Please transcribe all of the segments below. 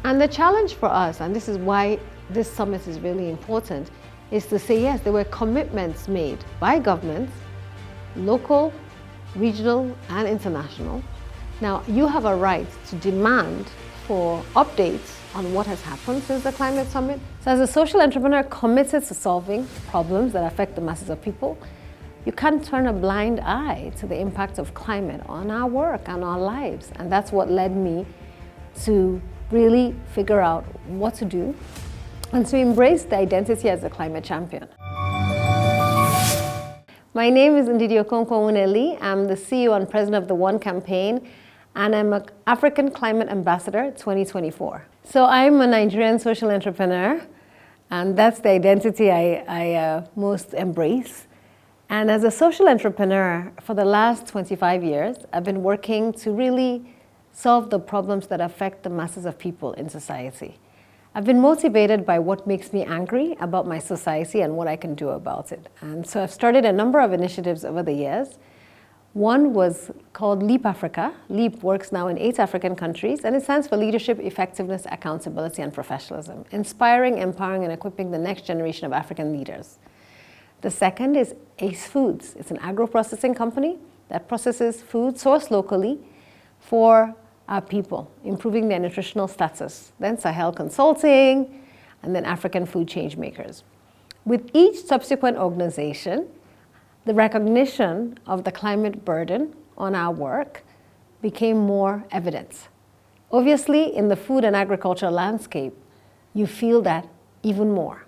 And the challenge for us, and this is why this summit is really important, is to say, yes, there were commitments made by governments, local, regional, and international. Now, you have a right to demand for updates on what has happened since the climate summit. So as a social entrepreneur committed to solving problems that affect the masses of people, you can't turn a blind eye to the impact of climate on our work and our lives. And that's what led me to really figure out what to do and to embrace the identity as a climate champion. My name is Ndidi Nwuneli. I'm the CEO and president of the One Campaign, and I'm an African Climate Ambassador 2024. So I'm a Nigerian social entrepreneur, and that's the identity I most embrace. And as a social entrepreneur, for the last 25 years, I've been working to really solve the problems that affect the masses of people in society. I've been motivated by what makes me angry about my society and what I can do about it. And so I've started a number of initiatives over the years. One was called LEAP Africa. LEAP works now in 8 African countries, and it stands for Leadership, Effectiveness, Accountability, and Professionalism, inspiring, empowering, and equipping the next generation of African leaders. The second is ACE Foods. It's an agro-processing company that processes food sourced locally for our people, improving their nutritional status. Then Sahel Consulting, and then African Food Change Makers. With each subsequent organization, the recognition of the climate burden on our work became more evident. Obviously, in the food and agriculture landscape, you feel that even more.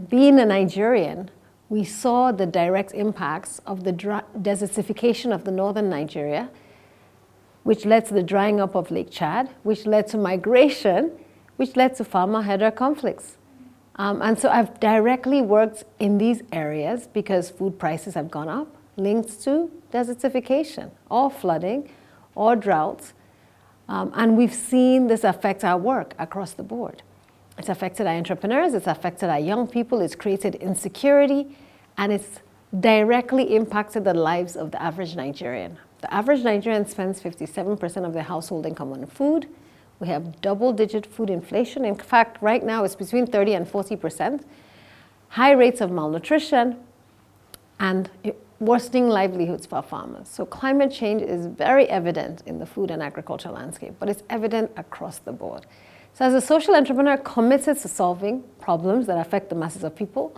Being a Nigerian, we saw the direct impacts of the desertification of the northern Nigeria, which led to the drying up of Lake Chad, which led to migration, which led to farmer-herder conflicts. And so I've directly worked in these areas because food prices have gone up, linked to desertification, or flooding, or droughts. And we've seen this affect our work across the board. It's affected our entrepreneurs, it's affected our young people, it's created insecurity, and it's directly impacted the lives of the average Nigerian. The average Nigerian spends 57% of their household income on food. We have double-digit food inflation. In fact, right now it's between 30 and 40%. High rates of malnutrition and worsening livelihoods for farmers. So climate change is very evident in the food and agriculture landscape, but it's evident across the board. So as a social entrepreneur committed to solving problems that affect the masses of people,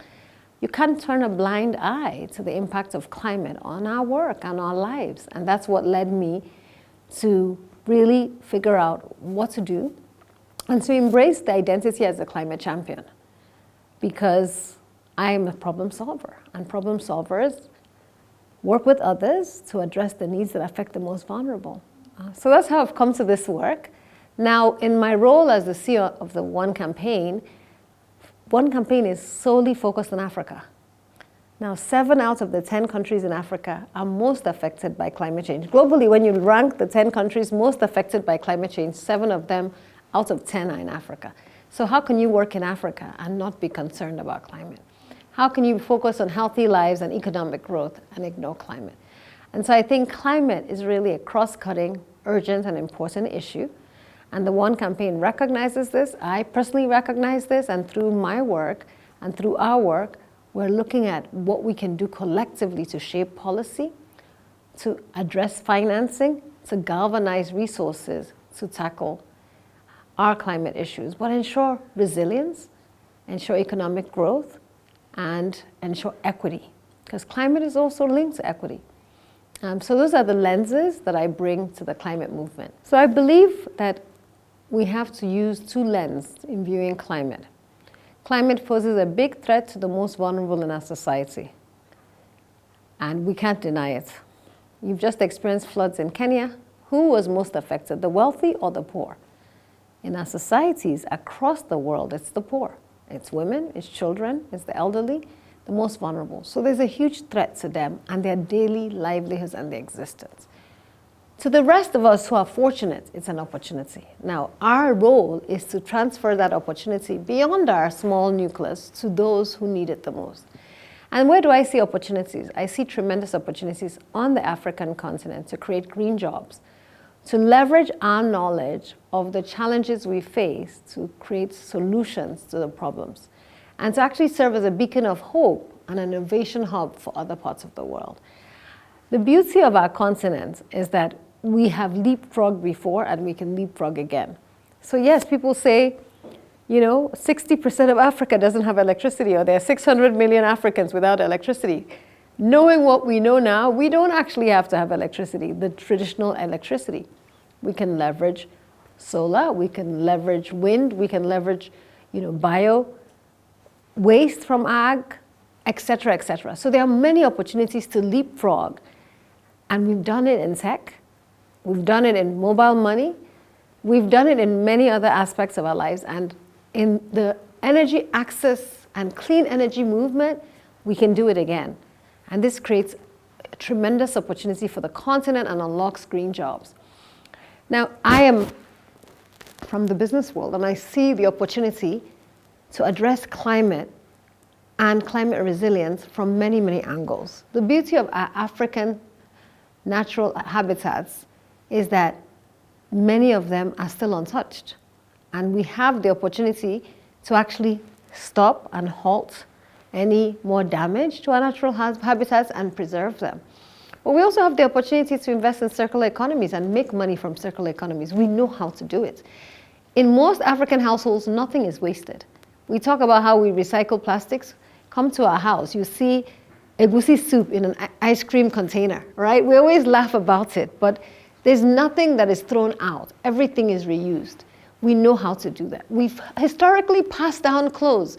you can't turn a blind eye to the impact of climate on our work and our lives. And that's what led me to really figure out what to do and to embrace the identity as a climate champion, because I am a problem solver, and problem solvers work with others to address the needs that affect the most vulnerable. So that's how I've come to this work. Now, in my role as the CEO of the One Campaign is solely focused on Africa. Now, 7 out of the 10 countries in Africa are most affected by climate change. Globally, when you rank the 10 countries most affected by climate change, 7 of them out of 10 are in Africa. So how can you work in Africa and not be concerned about climate? How can you focus on healthy lives and economic growth and ignore climate? And so I think climate is really a cross-cutting, urgent, and important issue. And the One Campaign recognizes this. I personally recognize this, and through my work and through our work, we're looking at what we can do collectively to shape policy, to address financing, to galvanize resources to tackle our climate issues, but ensure resilience, ensure economic growth, and ensure equity, because climate is also linked to equity. So those are the lenses that I bring to the climate movement. So I believe that we have to use 2 lenses in viewing climate. Climate poses a big threat to the most vulnerable in our society, and we can't deny it. You've just experienced floods in Kenya. Who was most affected, the wealthy or the poor? In our societies across the world, it's the poor. It's women, it's children, it's the elderly, the most vulnerable. So there's a huge threat to them and their daily livelihoods and their existence. To the rest of us who are fortunate, it's an opportunity. Now, our role is to transfer that opportunity beyond our small nucleus to those who need it the most. And where do I see opportunities? I see tremendous opportunities on the African continent to create green jobs, to leverage our knowledge of the challenges we face to create solutions to the problems, and to actually serve as a beacon of hope and an innovation hub for other parts of the world. The beauty of our continent is that we have leapfrogged before and we can leapfrog again. So yes, people say, 60% of Africa doesn't have electricity, or there are 600 million Africans without electricity. Knowing what we know now, we don't actually have to have electricity, the traditional electricity. We can leverage solar, we can leverage wind, we can leverage, bio waste from ag, etc., etc. So there are many opportunities to leapfrog. And we've done it in tech, we've done it in mobile money, we've done it in many other aspects of our lives. And in the energy access and clean energy movement, we can do it again. And this creates a tremendous opportunity for the continent and unlocks green jobs. Now, I am from the business world, and I see the opportunity to address climate and climate resilience from many, many angles. The beauty of our African natural habitats is that many of them are still untouched. And we have the opportunity to actually stop and halt any more damage to our natural habitats and preserve them. But we also have the opportunity to invest in circular economies and make money from circular economies. We know how to do it. In most African households, nothing is wasted. We talk about how we recycle plastics. Come to our house, you see egusi soup in an ice cream container, right? We always laugh about it, but there's nothing that is thrown out. Everything is reused. We know how to do that. We've historically passed down clothes.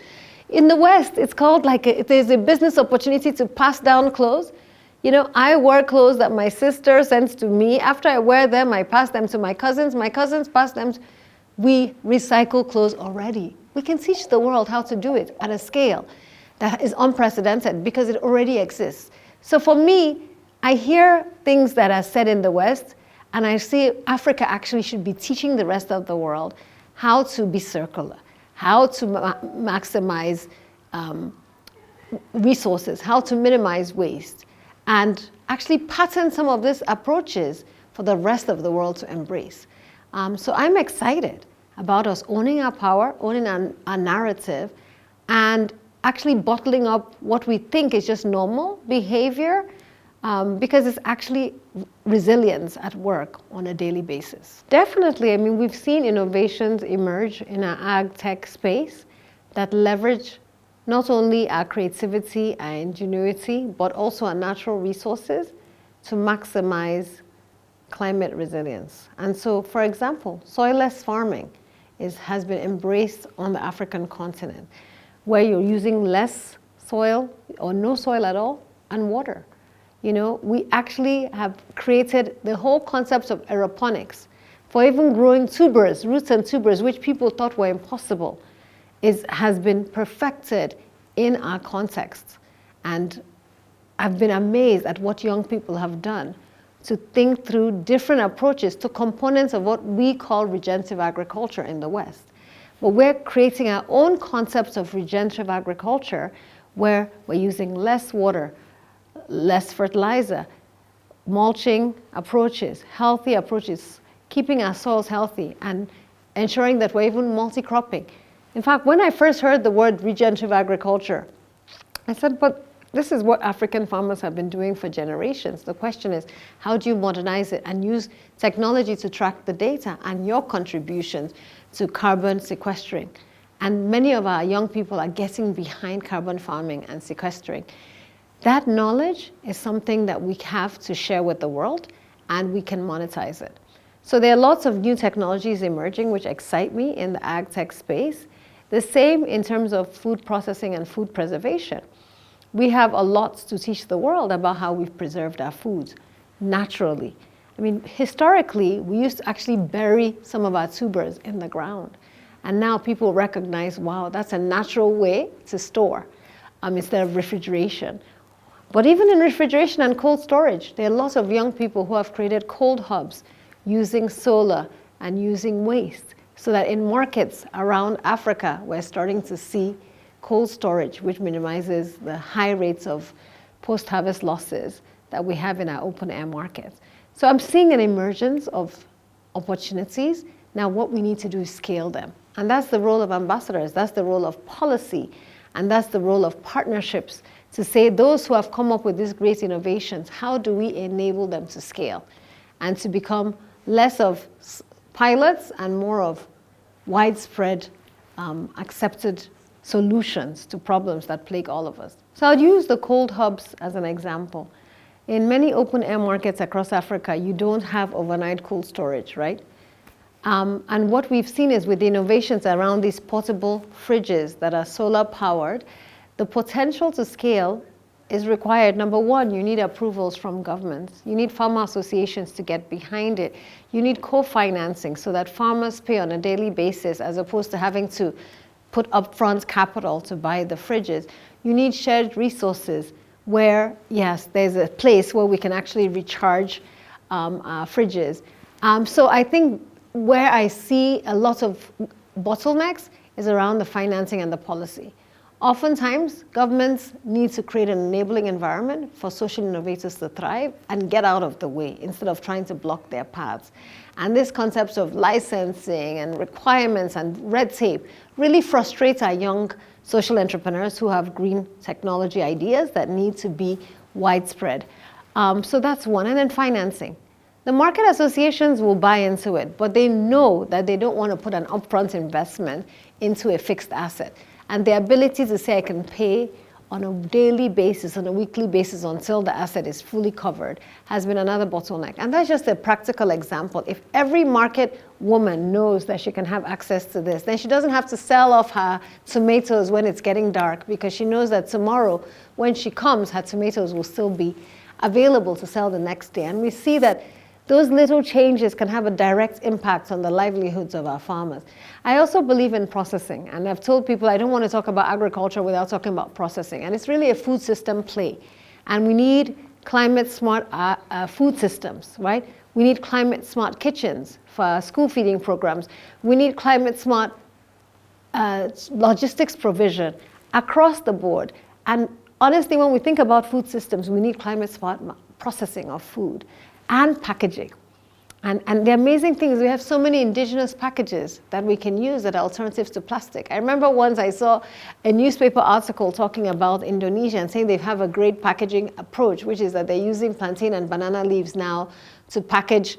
In the West, it's called there's a business opportunity to pass down clothes. I wear clothes that my sister sends to me. After I wear them, I pass them to my cousins. My cousins pass them. We recycle clothes already. We can teach the world how to do it at a scale that is unprecedented because it already exists. So for me, I hear things that are said in the West, and I see Africa actually should be teaching the rest of the world how to be circular, how to maximize resources, how to minimize waste, and actually pattern some of these approaches for the rest of the world to embrace. So I'm excited about us owning our power, owning our narrative, and actually bottling up what we think is just normal behavior, because it's actually resilience at work on a daily basis. Definitely, we've seen innovations emerge in our ag tech space that leverage not only our creativity and ingenuity, but also our natural resources to maximize climate resilience. And so, for example, soilless farming has been embraced on the African continent, where you're using less soil or no soil at all and water. We actually have created the whole concept of aeroponics for even growing tubers, roots and tubers, which people thought were impossible, has been perfected in our context. And I've been amazed at what young people have done to think through different approaches to components of what we call regenerative agriculture in the West. But we're creating our own concepts of regenerative agriculture where we're using less water, less fertilizer, mulching approaches, healthy approaches, keeping our soils healthy, and ensuring that we're even multi-cropping. In fact, when I first heard the word regenerative agriculture, I said, but this is what African farmers have been doing for generations. The question is, how do you modernize it and use technology to track the data and your contributions to carbon sequestering? And many of our young people are getting behind carbon farming and sequestering. That knowledge is something that we have to share with the world, and we can monetize it. So there are lots of new technologies emerging which excite me in the ag tech space. The same in terms of food processing and food preservation. We have a lot to teach the world about how we've preserved our foods naturally. Historically, we used to actually bury some of our tubers in the ground. And now people recognize, wow, that's a natural way to store instead of refrigeration. But even in refrigeration and cold storage, there are lots of young people who have created cold hubs using solar and using waste, so that in markets around Africa, we're starting to see cold storage, which minimizes the high rates of post-harvest losses that we have in our open-air markets. So I'm seeing an emergence of opportunities. Now what we need to do is scale them. And that's the role of ambassadors, that's the role of policy, and that's the role of partnerships to say those who have come up with these great innovations, how do we enable them to scale and to become less of pilots and more of widespread accepted solutions to problems that plague all of us. So I'll use the cold hubs as an example. In many open air markets across Africa, you don't have overnight cold storage, right? And what we've seen is with the innovations around these portable fridges that are solar powered, the potential to scale is required. Number one, you need approvals from governments. You need farmer associations to get behind it. You need co-financing so that farmers pay on a daily basis as opposed to having to put upfront capital to buy the fridges. You need shared resources where, yes, there's a place where we can actually recharge our fridges. So I think where I see a lot of bottlenecks is around the financing and the policy. Oftentimes, governments need to create an enabling environment for social innovators to thrive and get out of the way instead of trying to block their paths. And this concept of licensing and requirements and red tape really frustrates our young social entrepreneurs who have green technology ideas that need to be widespread. So that's one. And then financing. The market associations will buy into it, but they know that they don't want to put an upfront investment into a fixed asset. And the ability to say I can pay on a daily basis, on a weekly basis until the asset is fully covered has been another bottleneck. And that's just a practical example. If every market woman knows that she can have access to this, then she doesn't have to sell off her tomatoes when it's getting dark because she knows that tomorrow when she comes, her tomatoes will still be available to sell the next day. And we see that those little changes can have a direct impact on the livelihoods of our farmers. I also believe in processing, and I've told people I don't want to talk about agriculture without talking about processing, and it's really a food system play. And we need climate smart food systems, right? We need climate smart kitchens for school feeding programs. We need climate smart logistics provision across the board. And honestly, when we think about food systems, we need climate smart processing of food and packaging. And the amazing thing is we have so many indigenous packages that we can use that are alternatives to plastic. I remember once I saw a newspaper article talking about Indonesia and saying they have a great packaging approach, which is that they're using plantain and banana leaves now to package,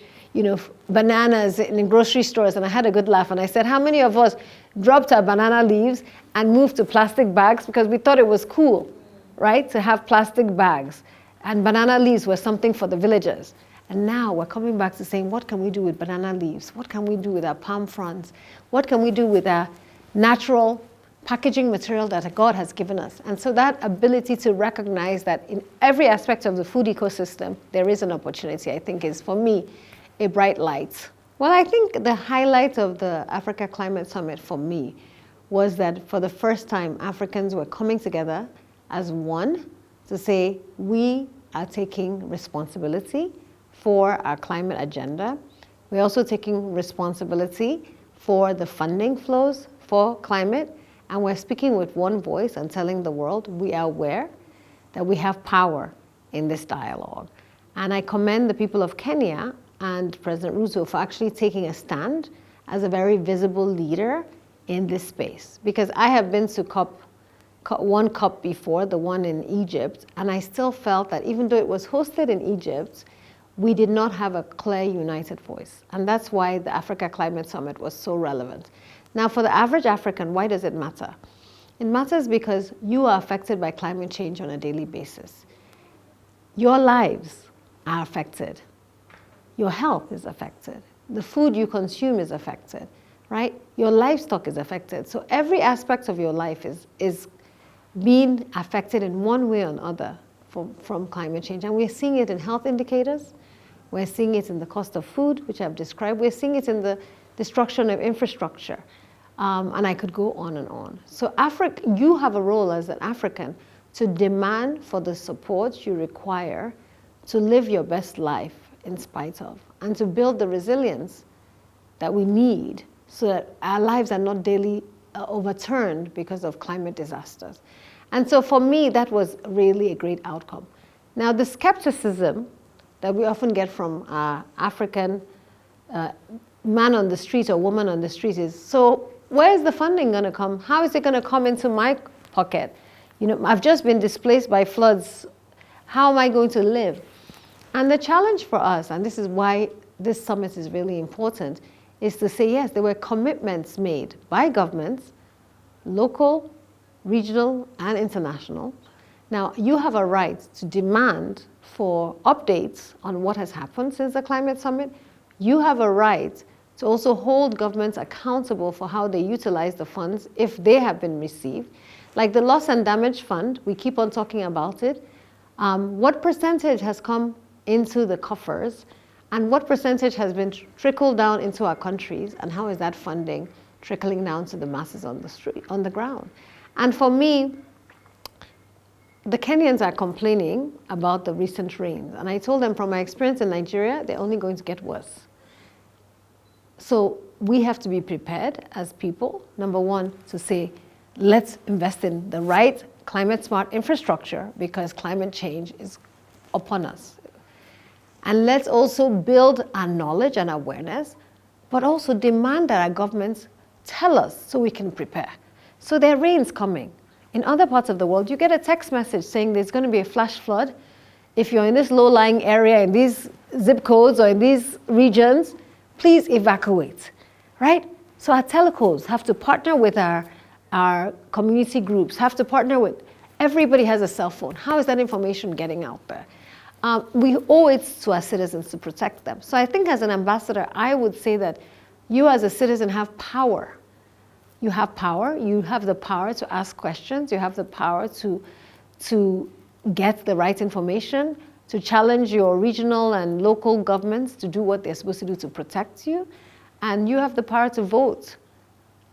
bananas in grocery stores. And I had a good laugh and I said, how many of us dropped our banana leaves and moved to plastic bags because we thought it was cool, right, to have plastic bags. And banana leaves were something for the villagers. And now we're coming back to saying, what can we do with banana leaves? What can we do with our palm fronds? What can we do with our natural packaging material that God has given us? And so that ability to recognize that in every aspect of the food ecosystem, there is an opportunity, I think is, for me, a bright light. Well, I think the highlight of the Africa Climate Summit for me was that for the first time, Africans were coming together as one to say, we are taking responsibility for our climate agenda. We're also taking responsibility for the funding flows for climate, and we're speaking with one voice and telling the world we are aware that we have power in this dialogue. And I commend the people of Kenya and President Ruto for actually taking a stand as a very visible leader in this space. Because I have been to one COP before, the one in Egypt, and I still felt that even though it was hosted in Egypt, we did not have a clear, united voice. And that's why the Africa Climate Summit was so relevant. Now, for the average African, why does it matter? It matters because you are affected by climate change on a daily basis. Your lives are affected. Your health is affected. The food you consume is affected, right? Your livestock is affected. So every aspect of your life is being affected in one way or another from climate change. And we're seeing it in health indicators. We're seeing it in the cost of food, which I've described. We're seeing it in the destruction of infrastructure. And I could go on and on. So you have a role as an African to demand for the support you require to live your best life in spite of, and to build the resilience that we need so that our lives are not daily overturned because of climate disasters. And so for me, that was really a great outcome. Now, the skepticism that we often get from African man on the street or woman on the street is, so where is the funding going to come? How is it going to come into my pocket? You know, I've just been displaced by floods. How am I going to live? And the challenge for us, and this is why this summit is really important, is to say, yes, there were commitments made by governments, local, regional, and international. Now, you have a right to demand for updates on what has happened since the climate summit. You have a right to also hold governments accountable for how they utilize the funds if they have been received. Like the loss and damage fund, we keep on talking about it. What percentage has come into the coffers, and what percentage has been trickled down into our countries, and how is that funding trickling down to the masses on the street, on the ground? And for me, the Kenyans are complaining about the recent rains, and I told them from my experience in Nigeria, they're only going to get worse. So we have to be prepared as people, number one, to say, let's invest in the right climate smart infrastructure because climate change is upon us. And let's also build our knowledge and awareness, but also demand that our governments tell us so we can prepare. So there are rains coming. In other parts of the world, you get a text message saying there's going to be a flash flood. If you're in this low-lying area, in these zip codes or in these regions, please evacuate, right? So our telcos have to partner with our community groups, have to partner with, everybody has a cell phone. How is that information getting out there? We owe it to our citizens to protect them. So I think as an ambassador, I would say that you as a citizen have power. You have power. You have the power to ask questions. You have the power to get the right information, to challenge your regional and local governments to do what they're supposed to do to protect you. And you have the power to vote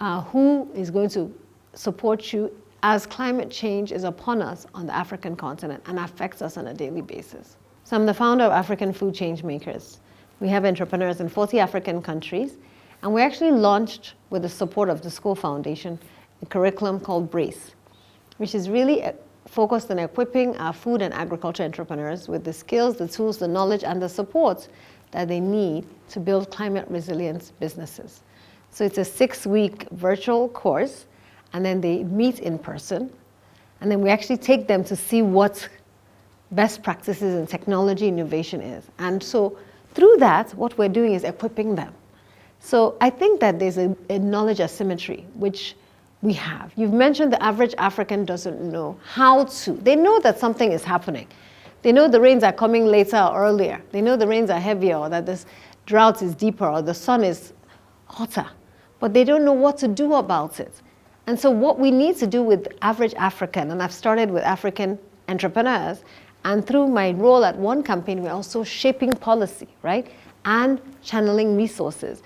who is going to support you as climate change is upon us on the African continent and affects us on a daily basis. So I'm the founder of African Food Change Makers. We have entrepreneurs in 40 African countries, and we actually launched, with the support of the School Foundation, a curriculum called Brace, which is really focused on equipping our food and agriculture entrepreneurs with the skills, the tools, the knowledge, and the support that they need to build climate resilient businesses. So it's a 6-week virtual course, and then they meet in person, and then we actually take them to see what best practices in technology innovation is. And so through that, what we're doing is equipping them. So I think that there's a knowledge asymmetry, which we have. You've mentioned the average African doesn't know how to. They know that something is happening. They know the rains are coming later or earlier. They know the rains are heavier, or that this drought is deeper, or the sun is hotter. But they don't know what to do about it. And so what we need to do with average African, and I've started with African entrepreneurs, and through my role at One Campaign, we're also shaping policy, right? And channeling resources,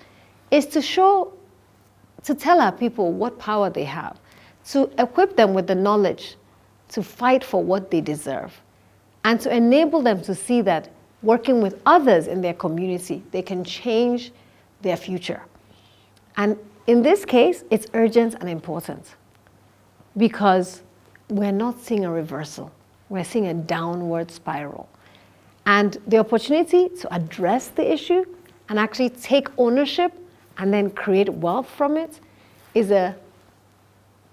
is to tell our people what power they have, to equip them with the knowledge to fight for what they deserve, and to enable them to see that working with others in their community, they can change their future. And in this case, it's urgent and important because we're not seeing a reversal. We're seeing a downward spiral. And the opportunity to address the issue and actually take ownership and then create wealth from it is a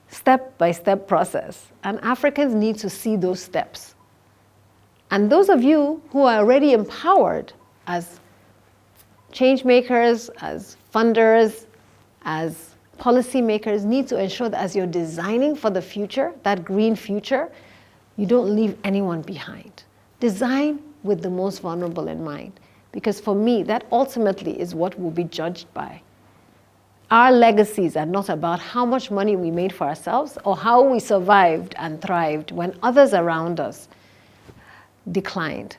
step-by-step process. And Africans need to see those steps. And those of you who are already empowered as change makers, as funders, as policymakers, need to ensure that as you're designing for the future, that green future, you don't leave anyone behind. Design with the most vulnerable in mind. Because for me, that ultimately is what we'll be judged by. Our legacies are not about how much money we made for ourselves or how we survived and thrived when others around us declined.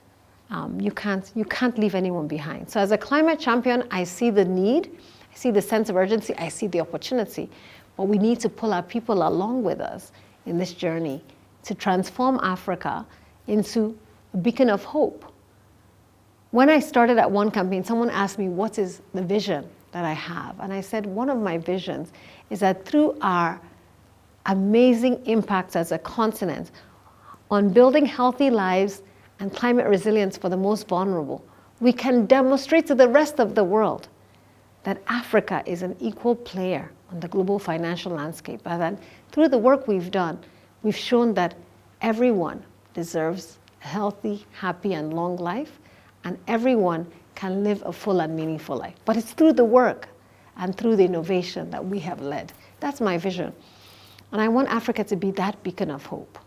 You can't leave anyone behind. So as a climate champion, I see the need, I see the sense of urgency, I see the opportunity, but we need to pull our people along with us in this journey to transform Africa into a beacon of hope. When I started at One Campaign, someone asked me, what is the vision that I have? And I said, one of my visions is that through our amazing impacts as a continent on building healthy lives and climate resilience for the most vulnerable, we can demonstrate to the rest of the world that Africa is an equal player on the global financial landscape, and that through the work we've done, we've shown that everyone deserves a healthy, happy, and long life, and everyone can live a full and meaningful life. But it's through the work and through the innovation that we have led. That's my vision. And I want Africa to be that beacon of hope.